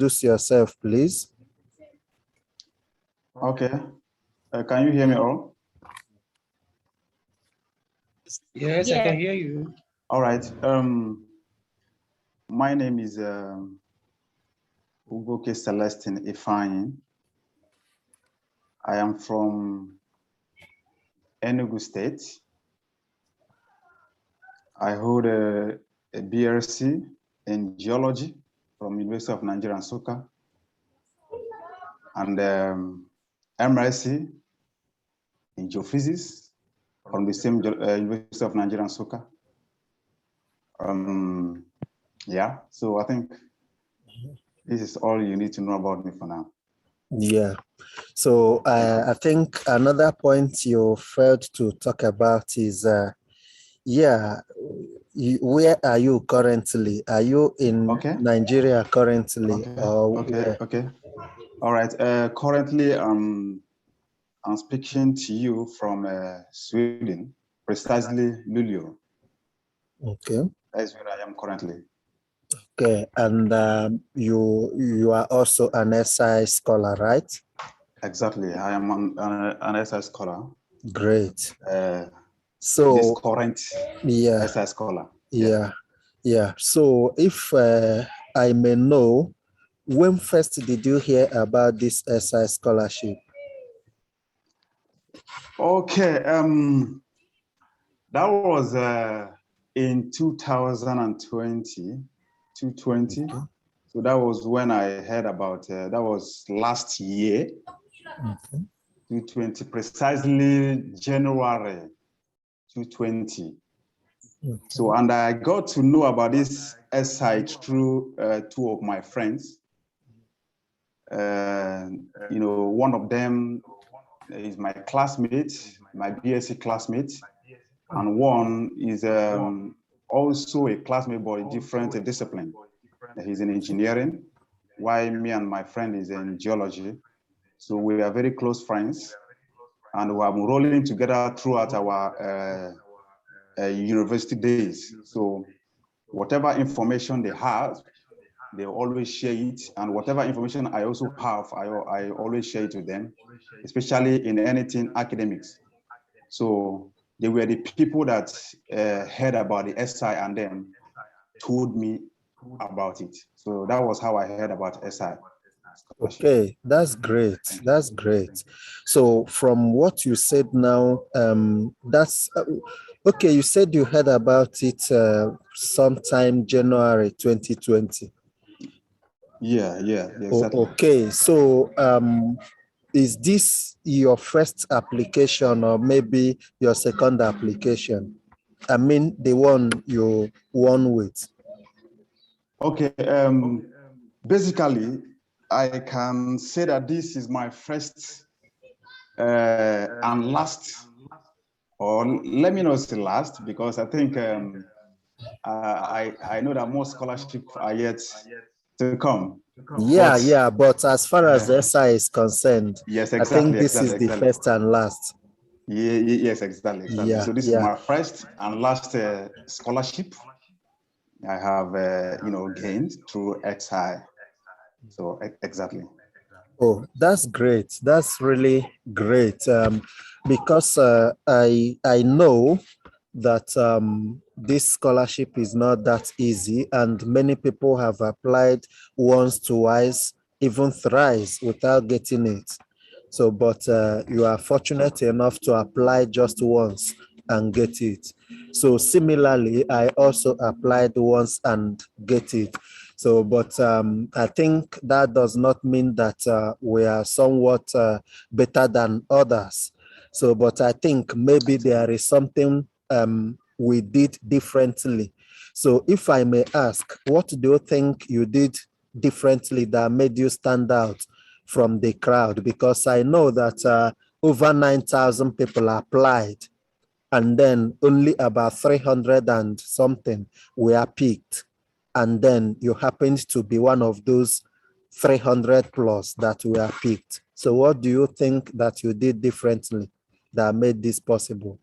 introduce yourself, please. Okay. Can you hear me all? Yes, I can hear you. All right. My name is Ugoke Celestine Ifeanyi. I am from Enugu State. I hold a BRC in geology from University of Nigeria, Nsukka, and MRC in geophysics from the same University of Nigeria, Nsukka. Yeah, so I think this is all you need to know about me for now. Yeah. So I think another point you failed to talk about is, where are you currently? Are you in Nigeria currently? Okay. All right. Currently, I'm speaking to you from Sweden, precisely Luleå. Okay. That's where I am currently. Okay, and you are also an SI scholar, right? Exactly. I am an SI scholar. Great. So this current SI scholar. Yeah. So if I may know, when first did you hear about this SI scholarship? Okay. That was in 2020. Okay. So that was when I heard about that was last year. Okay. 2020, precisely January 2020. Okay. So, and I got to know about this SI through two of my friends. One of them is my classmate, my BSc classmate, and one is also a classmate but a different discipline. He's in engineering, while me and my friend is in geology. So we are very close friends, and we are rolling together throughout our university days. So whatever information they have, they always share it, and whatever information I also have, I always share it with them, especially in anything academics. So they were the people that heard about the SI and then told me about it. So that was how I heard about SI. Okay, that's great. That's great. So from what you said now, that's okay. You said you heard about it sometime January 2020. Yeah, exactly. Okay, so is this your first application or maybe your second application? I mean, the one you won with. Okay, basically, I can say that this is my first and last, or let me not say last, because I think I know that more scholarships are yet to come. Yeah, but as far as the SI is concerned, yes, exactly, I think this is the first and last. Yes, exactly. Yeah, so this is my first and last scholarship I have, gained through XI. So exactly. Oh, that's great. That's really great. Because I know that this scholarship is not that easy, and many people have applied once, twice, even thrice without getting it. So, but you are fortunate enough to apply just once and get it. So similarly, I also applied once and get it. So, but I think that does not mean that we are somewhat better than others. So, but I think maybe there is something we did differently. So if I may ask, what do you think you did differently that made you stand out from the crowd? Because I know that over 9,000 people applied, and then only about 300 and something were picked. And then you happened to be one of those 300 plus that were picked. So what do you think that you did differently that made this possible?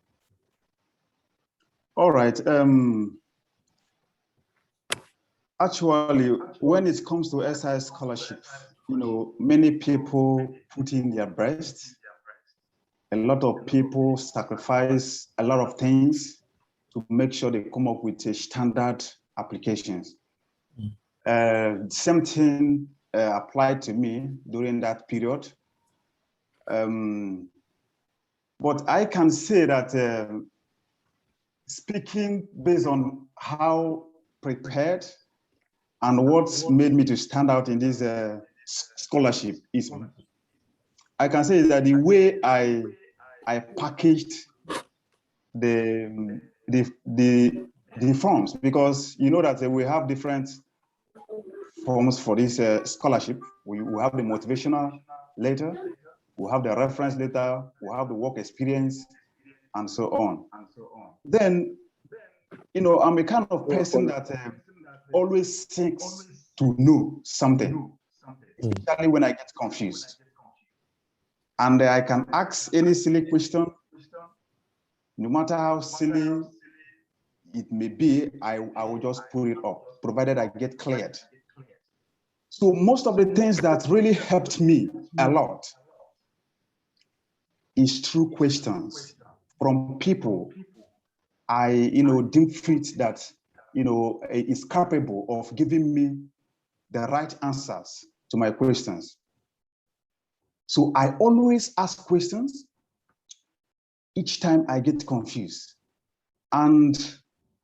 All right. Actually, when it comes to SI scholarship, many people put in their best. A lot of people sacrifice a lot of things to make sure they come up with a standard applications. Same thing applied to me during that period. But I can say that speaking based on how prepared and what's made me to stand out in this scholarship is, I can say that the way I packaged the forms, because you know that we have different forms for this scholarship. We have the motivational letter, we have the reference letter, we have the work experience, and so on. Then, I'm a kind of person that always seeks to know something, especially when I get confused. And I can ask any silly question, no matter how silly it may be, I will just put it up, provided I get cleared. So most of the things that really helped me a lot is through questions from people I deem fit that is capable of giving me the right answers to my questions. So I always ask questions each time I get confused. And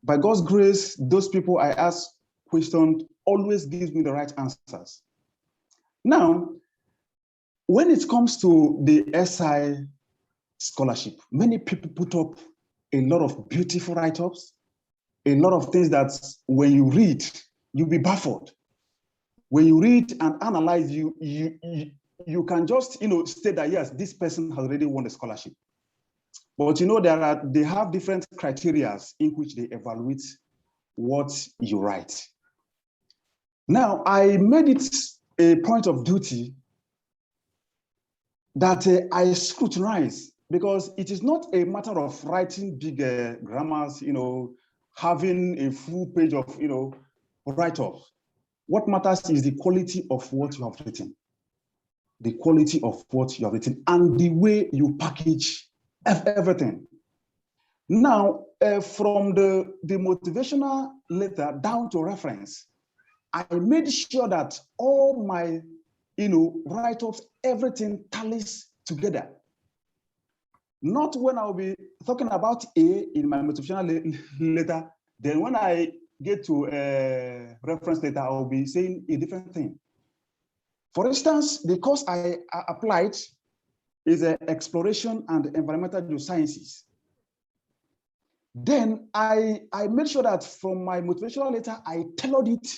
by God's grace, those people I ask questions always gives me the right answers. Now, when it comes to the SI scholarship, many people put up a lot of beautiful write-ups, a lot of things that when you read, you'll be baffled. When you read and analyze, you can just state that yes, this person has already won the scholarship. But they have different criteria in which they evaluate what you write. Now, I made it a point of duty that I scrutinize, because it is not a matter of writing big grammars, having a full page of write-up. What matters is the quality of what you have written. The quality of what you have written and the way you package everything. Now, from the motivational letter down to reference, I made sure that all my write-ups, everything tallies together. Not when I'll be talking about A in my motivational letter, then when I get to a reference letter, I'll be saying a different thing. For instance, the course I applied is exploration and environmental geosciences. Then I made sure that from my motivational letter, I tailored it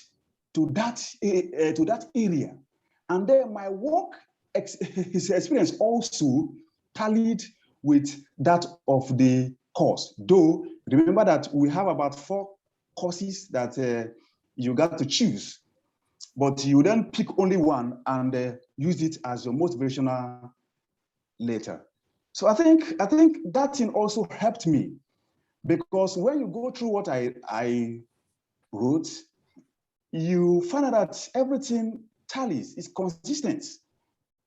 to that area. And then my work experience also tallied with that of the course. Though, remember that we have about 4 courses that you got to choose, but you then pick only one and use it as your motivational letter. So I think that thing also helped me, because when you go through what I wrote, you find out that everything tallies, it's consistent.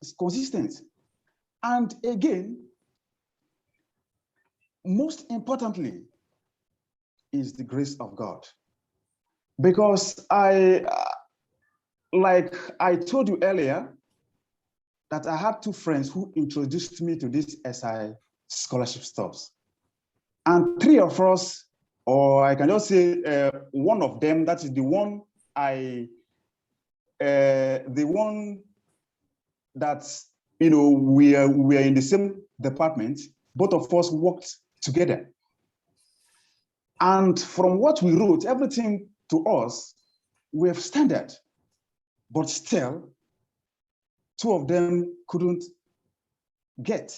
It's consistent. And again, most importantly, is the grace of God. Because like I told you earlier, that I had 2 friends who introduced me to this SI scholarship stuff. And 3 of us, or I can just say one of them, that is the one that, we are in the same department, both of us worked together. And from what we wrote, everything to us, we have standard, but still, 2 of them couldn't get.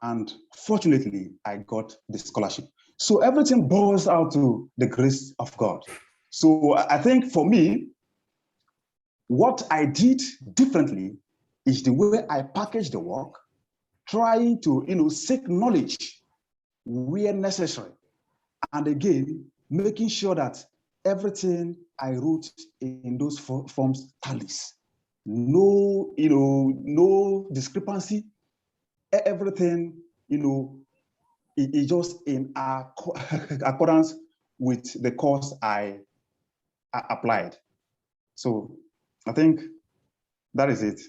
And fortunately, I got the scholarship. So everything boils out to the grace of God. So I think for me, what I did differently is the way I packaged the work, trying to seek knowledge where necessary. And again, making sure that everything I wrote in those forms tallies. No, no discrepancy. Everything, it is just in accordance with the course I applied. So I think that is it.